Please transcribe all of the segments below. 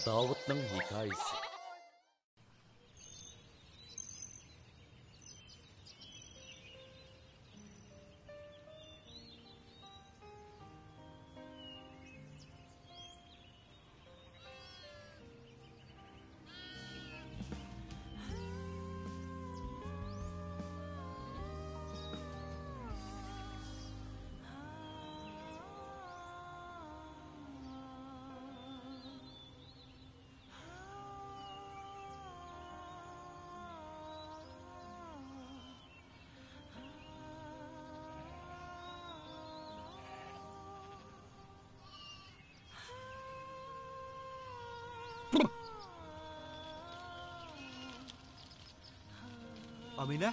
Davud'ның hikayesi. Amine?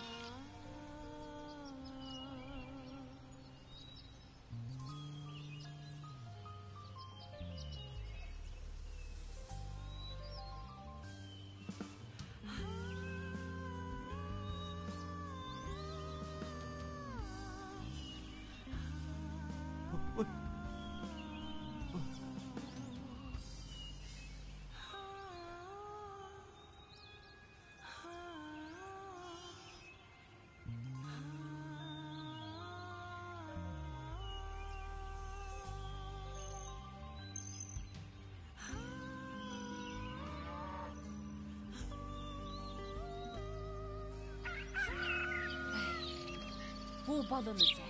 Bu balınızı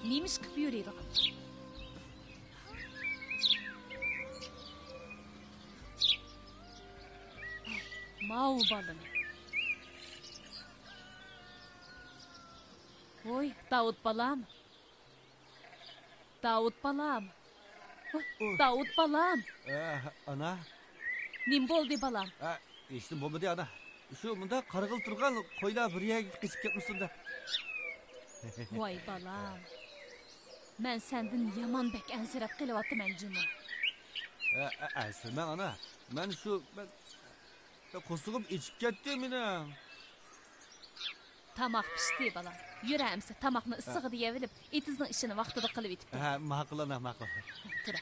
neymiş kıp yürüydi qıp? Mau balını. Oy, Davud balam. Davud balam. Davud balam. Ana? Nim boldu balam? Eştim bolmadı ana. Şu bunda qarğıl turgan qoylar bir yerga qisib ketmişsin da. Vay balam. Mən səndən yaman bək ənsirab qılıvatdım əncini. Ənsirmən ana. Mən qosuğum içib getdim yine. Tamaq pişdi balam. Yürəmsə tamaqını ısığı deyə bilib, etizin işini vaxtıda qılıb etibdi. Maqıl ana, maqıl. Tura.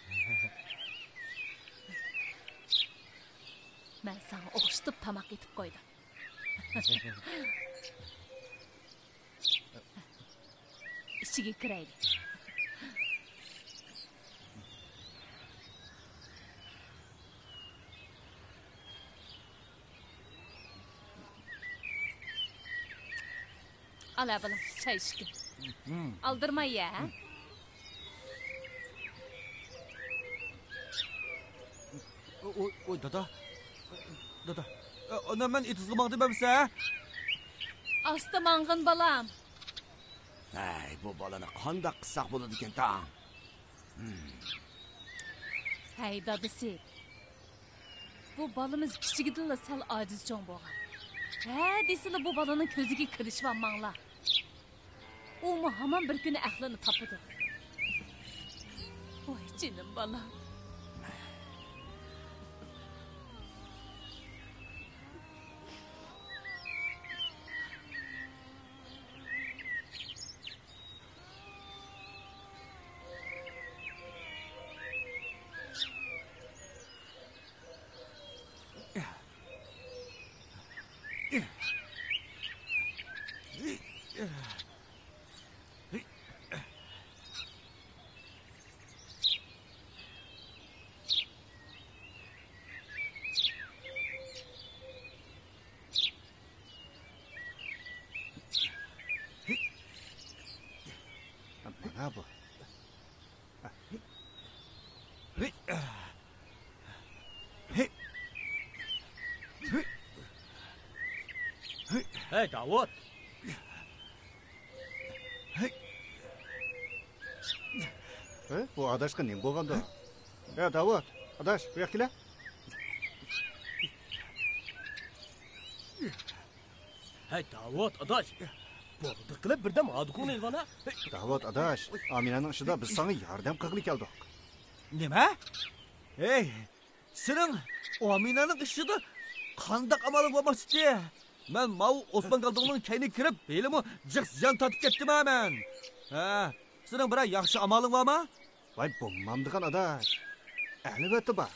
Mən sana oxuşdub tamaq etib qoydum. İçiga kiraylik. Al balam, çay içkin. Aldırma ya. Oy dada. Dada. Ana mən etizgi mağdı bəmsə? Asta mangın balam. Ay, bu balana qandaq qısaq boladı ekan ta. Hey dadısı. Bu balımız kichigidilla sal acizjon bo'lgan. Desili bu balanın ko'ziga kirishib manglar. U hamon bir kuni aqlini topadi. Voy jinim balam. Ne bu? Hey Davud. Bu adaşqa ne bo'lganda? Ya Davud, adaş, bu yoqqa kela. Hey Davud, adaş. Bo'ldi qilib birdan adukun elvana. Davud, adaş, Aminaning ishida biz sana yordam qilg'ili keldik. Nima? Hey, senin Aminaning ishida qandaq amaling bo'lmasdi? Men mau Osman Qaldığının kayni kirib, belimi jiq-jan tatib ketdim men. Senin bir yaxshi amaling bormi? Vay, bo'lmamdigan adaş. Albatta bor.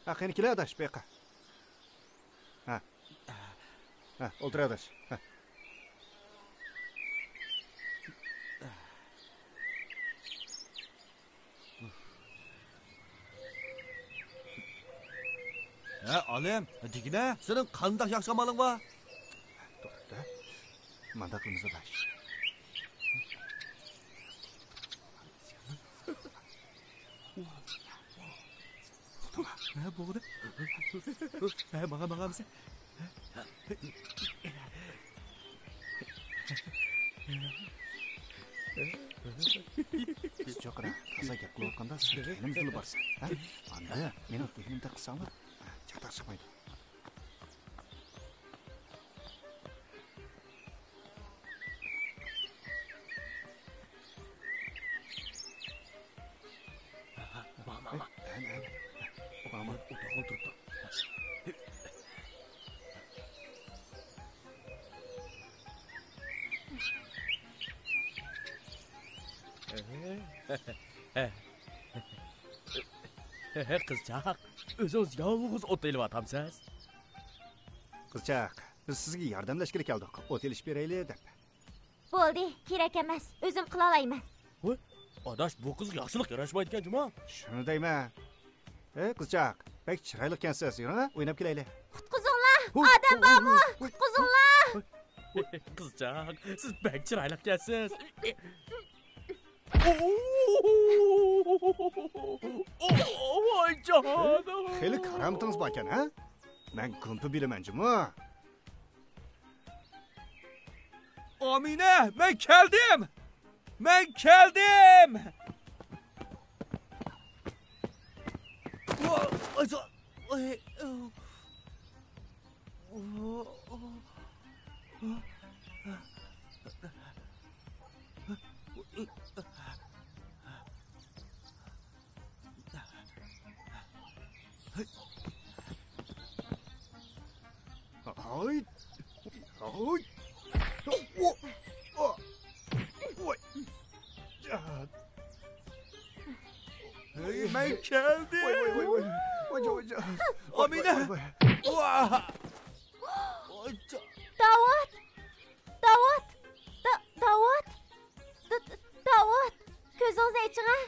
Ha, qani kela adaş, bu yoqqa. Ha. Ha, o'tir adaş. Ha. Alim, digine, senin qandaq yaxshi amaling bor? To'xta. Manda qilamiz adaş. Bo'ldi. Maga misan? Biz cho'qira, toza gap qilayotganda sen kelim zil borsan. Ha? Anda meni tehnimda qilsanglar, chaqtaq chiqmaydi. Mama. Mama, O'tog'im turibdi. Qizchaq, o'zingiz yolg'iz o't elyapsiz. qizchaq, biz sizga yordamlashga keldik. O't elish beraylik deb. Bo'ldi, kerak emas. O'zim qila olaman. Voy, adash bu qizga yaxshilik yarashmaydi ekan, juma. Shuni deyman. Qizchaq, pek chiroyli ekansiz. Yura, o'ynab kelaylik. Qutqizinglar! Odam bormi? Qutqizinglar! Qizchaq, siz pek chiroyli ekansiz. Voy jonim. Xeyli karamtingiz bor ekan, ha? Men kumpi bilaman, juma. Amine, ben geldim. Ben geldim. Ay. Ay. Ben geldim. Amine. Vah. Davud! Davud! Davud! Davud! Ko'zingizni oching-a.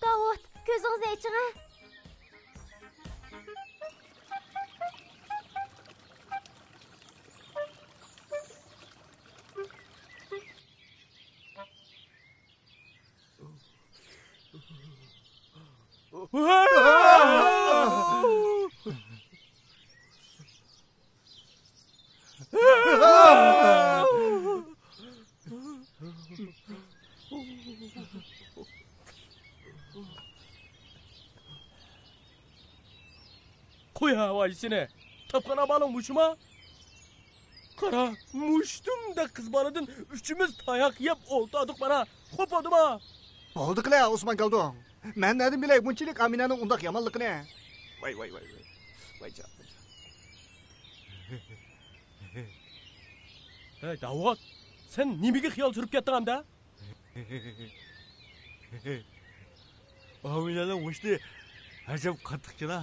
Davud, ko'zingizni oching-a. Qo'ya voysini. Tapqana balon mushuma. Qara, mushtumda qiz boladan uchimiz tayoq yeb o'ltirdik mana. Qo'padimi? Bo'ldi qila, Osman Galdon. Men nedim bilay bunchalik Aminaning undaq yomonligini. Voy. Voy jon. Hey, Davud, sen nimaga xiyol surib ketdingda? Aminaning mushti ajab qattiqchila.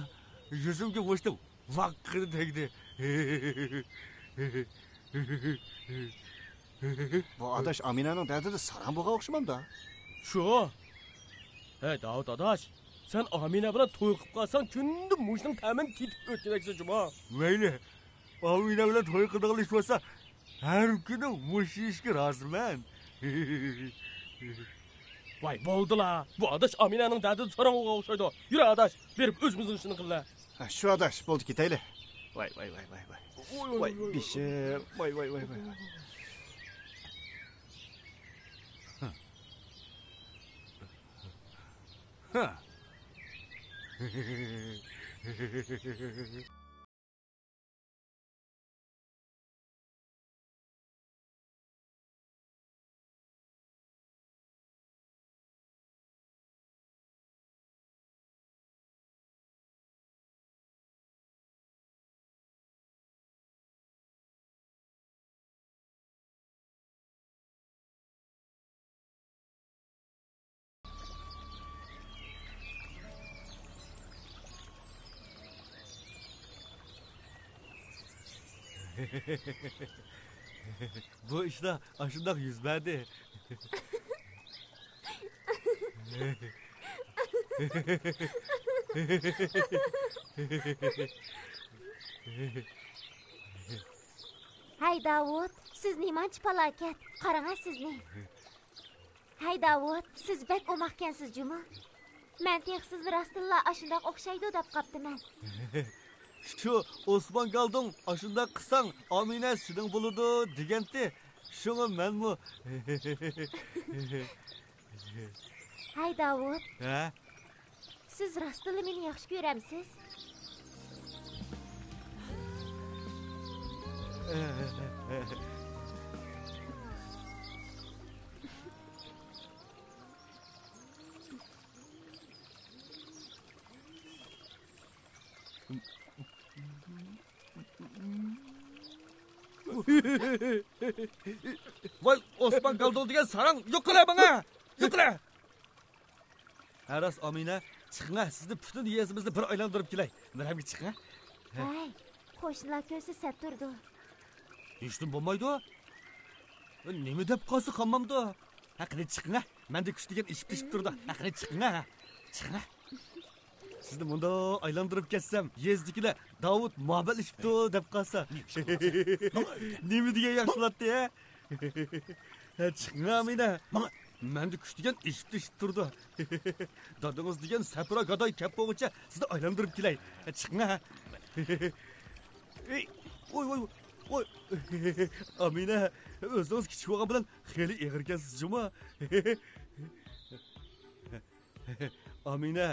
Yüzümge mushti vaqqini tegdi. Bu adaş Aminaning dardida saran bo'lgan o'xshamamda. Shu. Hey, Davud adash, sen Amina bilan to'y qilib qolsang, kunda mushning ta'min ketib o'tganaksan juma. Mayli. Amina bilan to'y qildiqlish bo'lsa, har kuni mush ishga roziman. Voy, bo'ldilar. Bu adash Aminaning dardini so'rag'uga o'xshaydi. Yura adash, berib o'zimizning ishini qillar. Shu adaş bo'ldi ketaylik. Voy. Voy, bishim. Voy. Ha. Bu işte aşındak yüzmedi. Hay Davud, siz nemanchi palokat? Qarang sizni. Hay Davud, siz bek o'maqkansiz juma. Men tex sizni rostilla ashundoq o'xshaydi deb qaptiman. Şu Osman Galdın aşında kısan Amine senin buludu digenti. Şunu ben mu? Hay Davud, Ha? siz rostilla meni yaxshi ko'ramsiz? Vay Osman Galdın diyen sarang yok kıla bana. Yok kıla. Aras Amine çıkın ha. Sizni bütün yezimizni bir aylandırıp kelay. Nereye çıkın ha? Hay, qo'shnilar ko'rsa sat turdi. Eshitdim bo'lmaydi. Nima deb qolsa qammamdi. Haqida chiqing ha. Menda kuch degan ishib tishib turdi. Haqida chiqing ha. Chiqing ha. Sizni bunda aylantirib ketsam, yezdikilar Davud mobil ishibdi deb qolsa. Nima degan yaxshilatdi ha? Ha chiqing ha mena. Menda kuch degan ishib tishib turdi. Dadingiz degan sapra gadoy kap bo'g'icha sizni aylantirib kelay. Chiqing ha. Oy oy oy. Amine, o'zingiz kichik bo'lgan bilan xeli eg'irkansiz juma. Amine,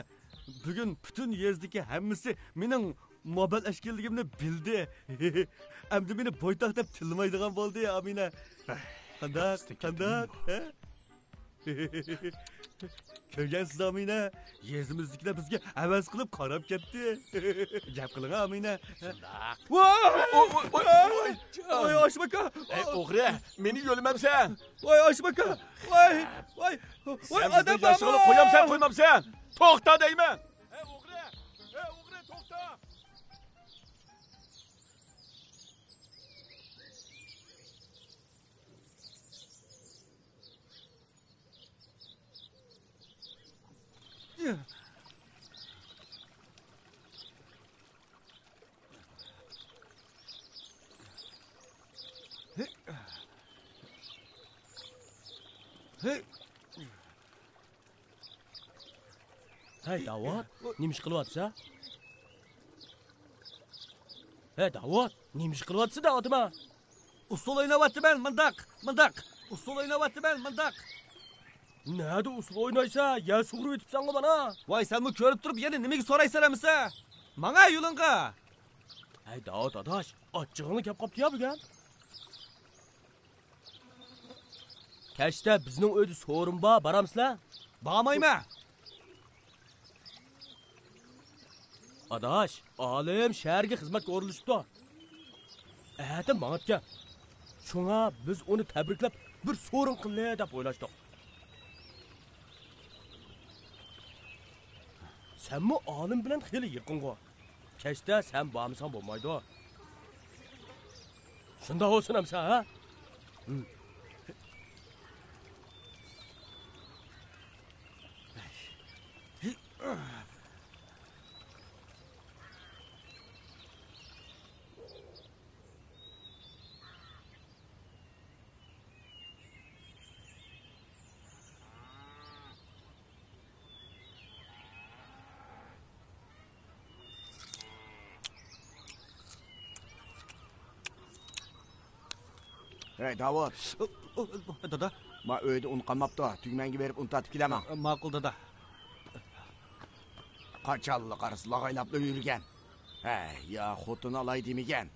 bugun butun yezdagi hammasi mening mobil ashkilligimni bildi. Endi meni boytoq deb tilmaydigan bo'ldi, Amine. Qandoq? Ko'rgansiz Amine, yezimizdagilar bizga avaz qilib qarab ketdi. Gap qiling Amine. Voy oshbaka. O'g'ri, meni yo'limamsan. Voy oshbaka. Voy Adam yashirib qo'yamsan, qo'ymamsan. To'xta deyman. O'g'ri, to'xta. Hey Davud, nima ish qilyapsiz? Hey Davud, nima ish qilyapsiz odima? Usul o'ynayapman, mındaq. Usul o'ynayapman, mındaq. Nada usul o'ynaysa, ya sug'urib o'tibsan-ku bana. Voy, sen bu ko'rib turib, yana nimaga so'raysan amisa? Manga yo'lingga. Hey Davud adash, ochchig'ini kep qopti ya bugun. Kashta bizning uyda so'rin bor, boramizlar? Bormayman. Adash, olim shaharga xizmatga o'rinlashibdi. Ati ma'atga. Shunga biz uni tabriklab bir so'rin qilay deb o'ylashdik. Senmi olim bilan xeli yaqingo. Kashta sen bormisan bo'lmaydi. Shunda olsin hamsa, ha? Hey Davud, Dada, ma uyda un qolmabdi. Tugmanga berib un tatib kelaman. ma'qul dada. Qachonli qarisi lag'aylab yurgan. Hey, ya xotin olay demagan.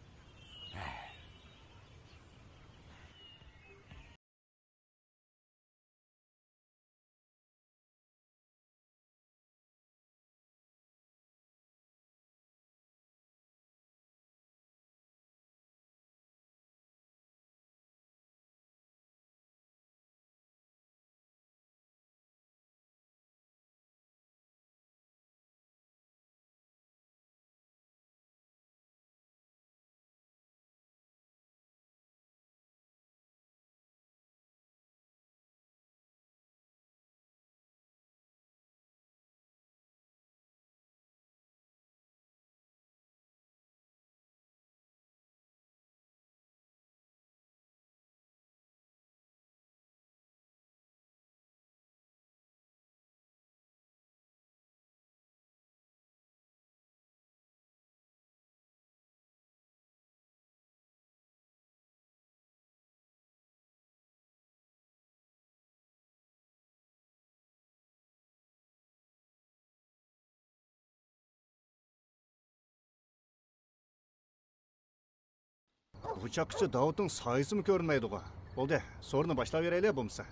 Uçakçı Davut'un sayısı mı görünmeydi o? Oldu, sorunu başlayıvereyli bulmasa.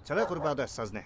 Çala kurbağa sazni.